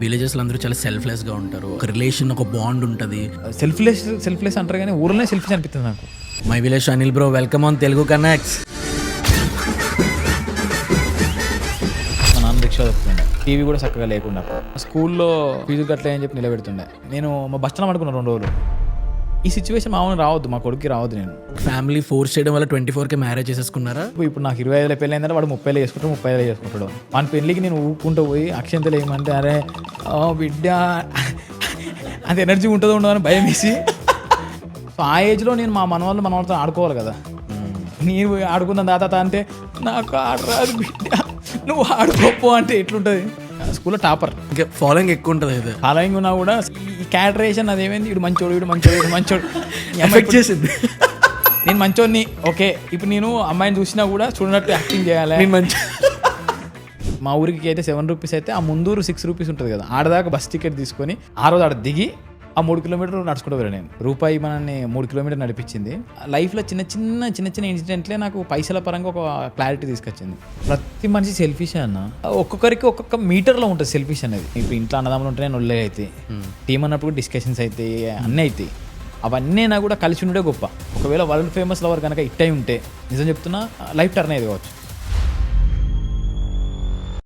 విలేజెస్లో అందరూ చాలా సెల్ఫ్లెస్గా ఉంటారు. ఒక రిలేషన్, ఒక బాండ్ ఉంటుంది. సెల్ఫ్లెస్ అంటారు కానీ ఊర్లోనే సెల్ఫిష్ అనిపిస్తుంది నాకు. My village Anil bro, welcome on Telugu connects. మా నాన్న రిక్షా చెప్తుండే, టీవీ కూడా చక్కగా లేకుండా స్కూల్లో ఫీజు కట్టలే అని చెప్పి నిలబెడుతుండే. నేను మా బస్ స్టాండ్ పడుకున్నా 2 రోజులు. ఈ సిచ్యువేషన్ మా రావద్దు, మా కొడుకు రావద్దు. నేను ఫ్యామిలీ ఫోర్స్ చేయడం వల్ల 24కే మ్యారేజ్ చేసేసుకున్నారా? ఇప్పుడు నాకు 25 పెళ్ళి అయిందంటే వాడు 30 చేసుకుంటాడు, 30 చేసుకుంటాడు. మన పెళ్ళికి నేను ఊపుకుంటూ పోయి అక్షంతలు ఏమంటే అరే బిడ్డ అంత ఎనర్జీ ఉంటుందో ఉండదో అని భయం వేసి, సో ఆ ఏజ్లో నేను మా మనవాళ్ళతో ఆడుకోవాలి కదా. నేను ఆడుకుందాం దాత అంటే నాకు ఆడరాదు బిడ్డ, నువ్వు ఆడుకోపో అంటే ఎట్లుంటుంది. స్కూల్లో టాపర్, ఇంకా ఫాలోయింగ్ ఎక్కువ ఉంటుంది. అయితే ఫాలోయింగ్ ఉన్నా కూడా ఈ క్యాటరేషన్ అదేమైంది, ఇడు మంచోడు ఎఫెక్ట్ చేసింది. నేను మంచోడిని ఓకే. ఇప్పుడు నేను అమ్మాయిని చూసినా కూడా చూడనట్టు యాక్టింగ్ చేయాలి. నేను మంచి మా ఊరికి అయితే 7 రూపీస్ అయితే ఆ ముందూరు 6 రూపీస్ ఉంటుంది కదా, ఆడదాకా బస్ టికెట్ తీసుకొని ఆ రోజు ఆడ దిగి ఆ 3 కిలోమీటర్లు నడుచుకుంటూ వెళ్ళాను. నేను రూపాయి మనల్ని 3 కిలోమీటర్లు నడిపించింది. లైఫ్లో చిన్న ఇన్సిడెంట్లే నాకు పైసల పరంగా ఒక క్లారిటీ తీసుకొచ్చింది. ప్రతి మనిషి సెల్ఫిష్ అన్న, ఒక్కొక్కరికి ఒక్కొక్క మీటర్లో ఉంటుంది సెల్ఫిష్ అనేది. ఇప్పుడు ఇంట్లో అన్నదమ్ములు ఉంటేనే నొల్లే అవుతాయి, టీం అన్నప్పుడు డిస్కషన్స్ అవుతాయి, అన్నీ అవుతాయి. అవన్నీ నాకు కూడా కలిసి ఉండే గొప్ప. ఒకవేళ వరల్డ్ ఫేమస్ లవర్ కనుక ఇట్టయి ఉంటే నిజం చెప్తున్నా లైఫ్ టర్న్ అయ్యేది కావచ్చు.